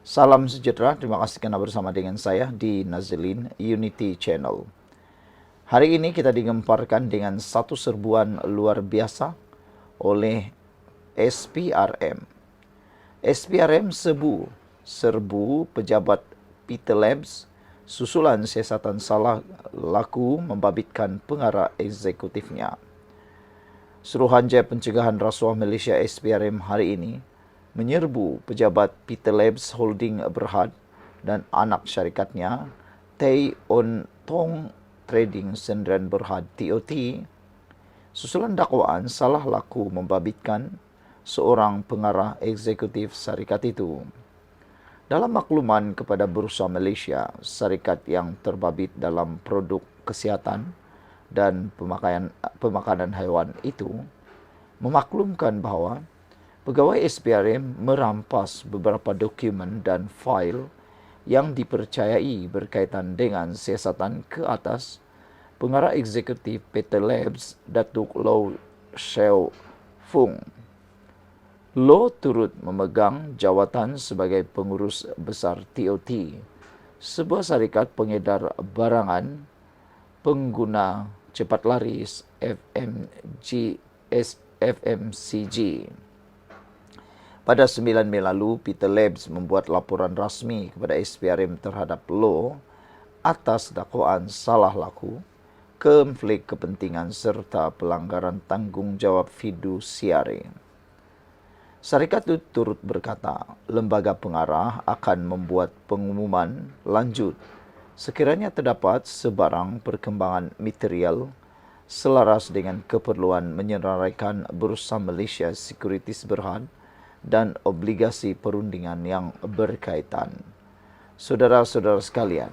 Salam sejahtera, terima kasih karena bersama dengan saya di Nazilin Unity Channel. Hari ini kita digemparkan dengan satu serbuan luar biasa oleh SPRM. SPRM serbu pejabat PT Labs, susulan siasatan salah laku membabitkan pengarah eksekutifnya. Suruhanjaya Pencegahan Rasuah Malaysia SPRM hari ini menyerbu pejabat PT Labs Holding Berhad dan anak syarikatnya Tay On Tong Trading Sdn Berhad TOT susulan dakwaan salah laku membabitkan seorang pengarah eksekutif syarikat itu. Dalam makluman kepada Bursa Malaysia, syarikat yang terbabit dalam produk kesihatan dan pemakanan haiwan itu memaklumkan bahawa pegawai SPRM merampas beberapa dokumen dan fail yang dipercayai berkaitan dengan siasatan ke atas pengarah eksekutif PT Labs Datuk Low Sheo Fung. Low turut memegang jawatan sebagai pengurus besar TOT, sebuah syarikat pengedar barangan pengguna cepat laris FMCG. Pada 9 Mei lalu, PT Labs membuat laporan rasmi kepada SPRM terhadap Low atas dakwaan salah laku, konflik kepentingan serta pelanggaran tanggungjawab fidusiari. Syarikat itu turut berkata, lembaga pengarah akan membuat pengumuman lanjut sekiranya terdapat sebarang perkembangan material selaras dengan keperluan menyenaraikan Bursa Malaysia Securities Berhad dan obligasi perundingan yang berkaitan. Saudara-saudara sekalian,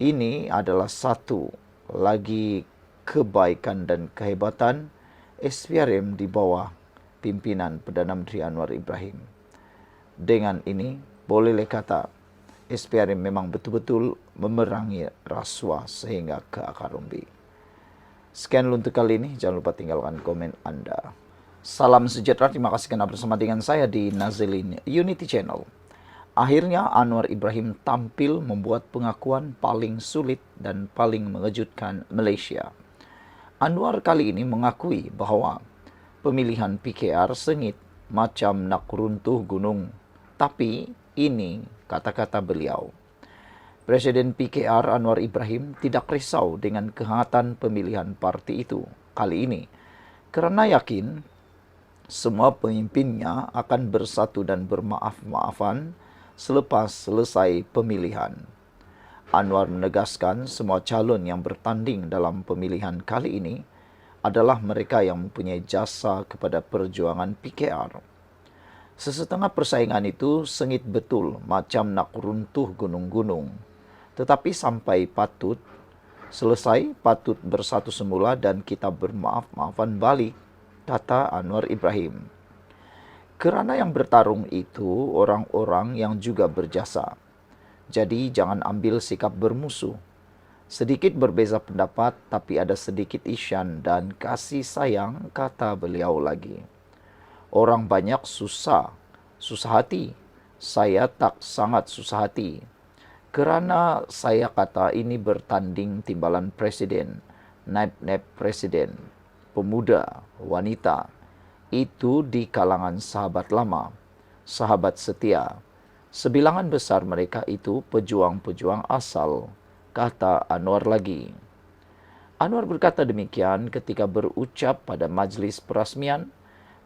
ini adalah satu lagi kebaikan dan kehebatan SPRM di bawah pimpinan Perdana Menteri Anwar Ibrahim. Dengan ini, bolehlah kata SPRM memang betul-betul memerangi rasuah sehingga ke akar umbi. Sekian untuk kali ini, jangan lupa tinggalkan komen Anda. Salam sejahtera, terima kasih karena bersama dengan saya di Nazilin Unity Channel. Akhirnya Anwar Ibrahim tampil membuat pengakuan paling sulit dan paling mengejutkan Malaysia. Anwar kali ini mengakui bahawa pemilihan PKR sengit macam nak runtuh gunung. Tapi ini kata-kata beliau. Presiden PKR Anwar Ibrahim tidak risau dengan kehangatan pemilihan parti itu kali ini kerana yakin semua pemimpinnya akan bersatu dan bermaaf-maafan selepas selesai pemilihan. Anwar menegaskan semua calon yang bertanding dalam pemilihan kali ini adalah mereka yang mempunyai jasa kepada perjuangan PKR. Sesetengah persaingan itu sengit betul macam nak runtuh gunung-gunung. Tetapi sampai selesai patut bersatu semula dan kita bermaaf-maafan balik, kata Anwar Ibrahim. Kerana yang bertarung itu orang-orang yang juga berjasa. Jadi jangan ambil sikap bermusuh. Sedikit berbeza pendapat, tapi ada sedikit isyan dan kasih sayang, kata beliau lagi. Orang banyak susah hati. Saya tak sangat susah hati. Kerana saya kata ini bertanding timbalan presiden, naib-naib presiden, pemuda, wanita. Itu di kalangan sahabat lama, sahabat setia. Sebilangan besar mereka itu pejuang-pejuang asal, kata Anwar lagi. Anwar berkata demikian ketika berucap pada majlis perasmian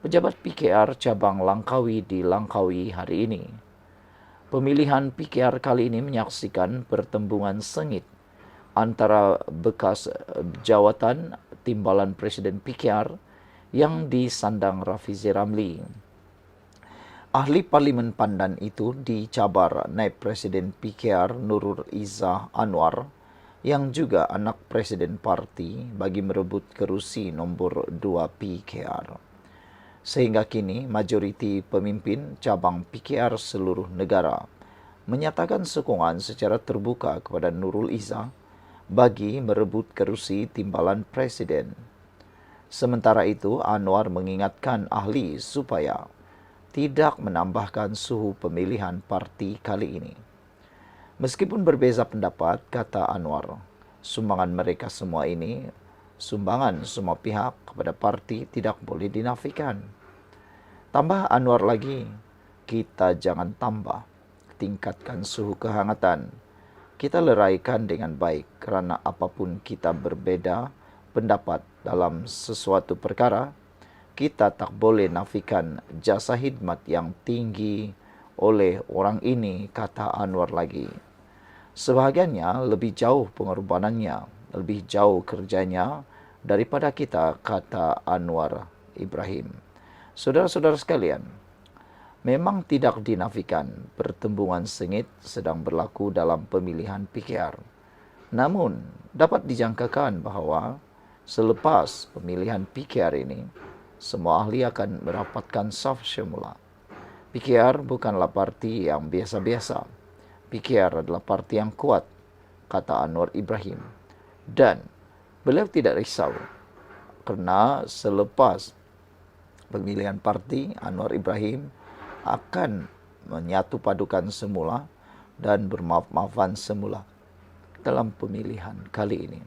pejabat PKR cabang Langkawi di Langkawi hari ini. Pemilihan PKR kali ini menyaksikan pertembungan sengit antara bekas jawatan timbalan Presiden PKR yang disandang Rafizi Ramli. Ahli Parlimen Pandan itu dicabar naib Presiden PKR Nurul Izzah Anwar yang juga anak Presiden Parti bagi merebut kerusi nombor 2 PKR. Sehingga kini majoriti pemimpin cabang PKR seluruh negara menyatakan sokongan secara terbuka kepada Nurul Izzah bagi merebut kerusi timbalan Presiden. Sementara itu, Anwar mengingatkan ahli supaya tidak menambahkan suhu pemilihan parti kali ini. Meskipun berbeza pendapat, kata Anwar, sumbangan mereka semua ini, sumbangan semua pihak kepada parti tidak boleh dinafikan. Tambah Anwar lagi, kita jangan tambah, tingkatkan suhu kehangatan. Kita leraikan dengan baik kerana apapun kita berbeza pendapat dalam sesuatu perkara, kita tak boleh nafikan jasa khidmat yang tinggi oleh orang ini, kata Anwar lagi. Sebahagiannya lebih jauh pengorbanannya, lebih jauh kerjanya daripada kita, kata Anwar Ibrahim. Saudara-saudara sekalian, memang tidak dinafikan pertembungan sengit sedang berlaku dalam pemilihan PKR. Namun, dapat dijangkakan bahawa selepas pemilihan PKR ini, semua ahli akan merapatkan saf semula. PKR bukanlah parti yang biasa-biasa. PKR adalah parti yang kuat, kata Anwar Ibrahim. Dan beliau tidak risau kerana selepas pemilihan parti, Anwar Ibrahim akan menyatu padukan semula dan bermaaf-maafan semula dalam pemilihan kali ini.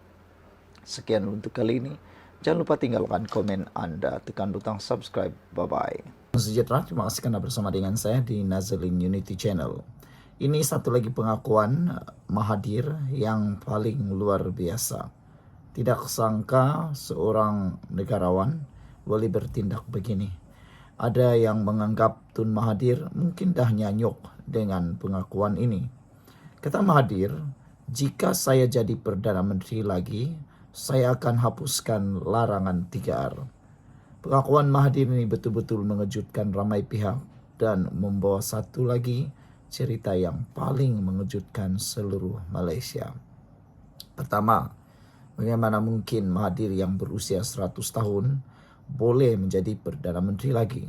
Sekian untuk kali ini. Jangan lupa tinggalkan komen Anda, tekan butang subscribe. Bye-bye. Sejahtera, terima kasih kerana bersama dengan saya di Nazarene Unity Channel. Ini satu lagi pengakuan Mahathir yang paling luar biasa. Tidak sangka seorang negarawan boleh bertindak begini. Ada yang menganggap Tun Mahathir mungkin dah nyanyuk dengan pengakuan ini. Kata Mahathir, jika saya jadi Perdana Menteri lagi, saya akan hapuskan larangan 3R. Pengakuan Mahathir ini betul-betul mengejutkan ramai pihak dan membawa satu lagi cerita yang paling mengejutkan seluruh Malaysia. Pertama, bagaimana mungkin Mahathir yang berusia 100 tahun boleh menjadi Perdana Menteri lagi?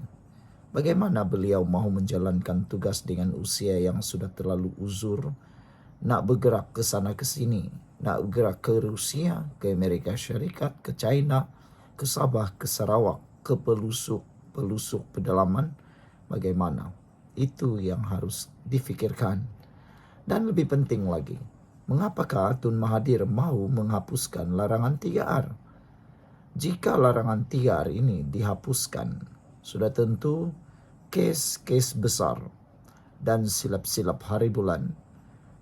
Bagaimana beliau mahu menjalankan tugas dengan usia yang sudah terlalu uzur, nak bergerak ke sana ke sini, nak bergerak ke Rusia, ke Amerika Syarikat, ke China, ke Sabah, ke Sarawak, ke pelusuk pedalaman? Bagaimana? Itu yang harus difikirkan. Dan lebih penting lagi, mengapakah Tun Mahathir mahu menghapuskan larangan 3R? Jika larangan 3R ini dihapuskan, sudah tentu kes-kes besar dan silap-silap hari bulan,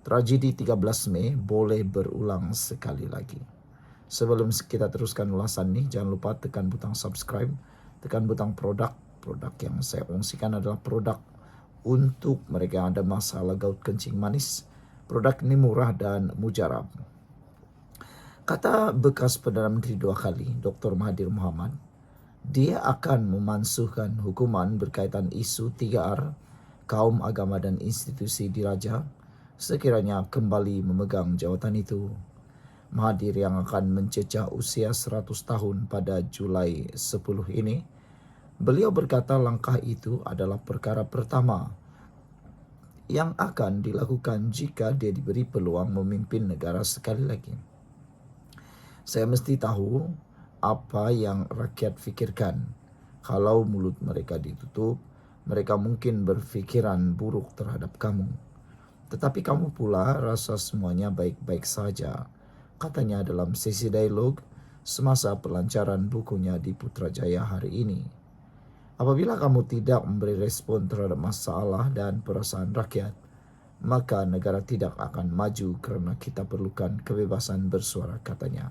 tragedi 13 Mei boleh berulang sekali lagi. Sebelum kita teruskan ulasan ini, jangan lupa tekan butang subscribe, tekan butang produk. Produk yang saya kongsikan adalah produk untuk mereka yang ada masalah gout kencing manis. Produk ini murah dan mujarab. Kata bekas Perdana Menteri 2 kali, Dr. Mahathir Mohamad, dia akan memansuhkan hukuman berkaitan isu 3R, kaum agama dan institusi diraja sekiranya kembali memegang jawatan itu. Mahathir yang akan mencecah usia 100 tahun pada Julai 10 ini, beliau berkata langkah itu adalah perkara pertama yang akan dilakukan jika dia diberi peluang memimpin negara sekali lagi. Saya mesti tahu apa yang rakyat fikirkan. Kalau mulut mereka ditutup, mereka mungkin berfikiran buruk terhadap kamu. Tetapi kamu pula rasa semuanya baik-baik saja, katanya dalam sesi dialog semasa pelancaran bukunya di Putrajaya hari ini. Apabila kamu tidak memberi respon terhadap masalah dan perasaan rakyat, maka negara tidak akan maju kerana kita perlukan kebebasan bersuara, katanya.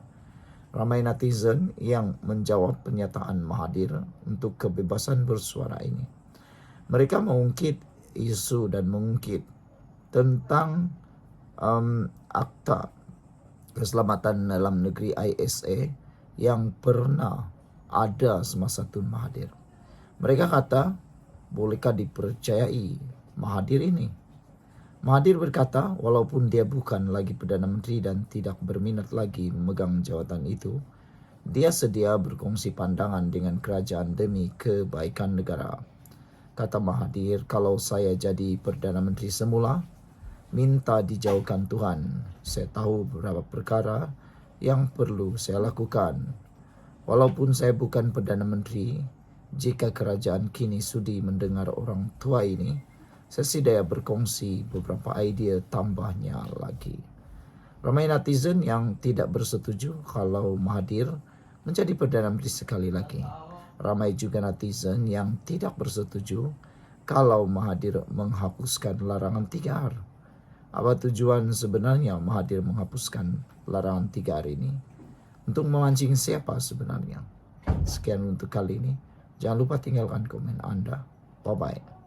Ramai netizen yang menjawab pernyataan Mahathir untuk kebebasan bersuara ini. Mereka mengungkit isu dan mengungkit tentang Akta Keselamatan Dalam Negeri ISA yang pernah ada semasa Tun Mahathir. Mereka kata, bolehkah dipercayai Mahathir ini? Mahathir berkata, walaupun dia bukan lagi Perdana Menteri dan tidak berminat lagi memegang jawatan itu, dia sedia berkongsi pandangan dengan kerajaan demi kebaikan negara. Kata Mahathir, kalau saya jadi Perdana Menteri semula, minta dijauhkan Tuhan. Saya tahu beberapa perkara yang perlu saya lakukan. Walaupun saya bukan Perdana Menteri, Jika kerajaan kini sudi mendengar orang tua ini, saya sedaya berkongsi beberapa idea tambahnya lagi. Ramai netizen yang tidak bersetuju kalau Mahathir menjadi Perdana Menteri sekali lagi. Ramai juga netizen yang tidak bersetuju kalau Mahathir menghapuskan larangan 3R. Apa tujuan sebenarnya Mahathir menghapuskan larangan 3R ini? Untuk memancing siapa sebenarnya? Sekian untuk kali ini. Jangan lupa tinggalkan komen Anda. Bye-bye.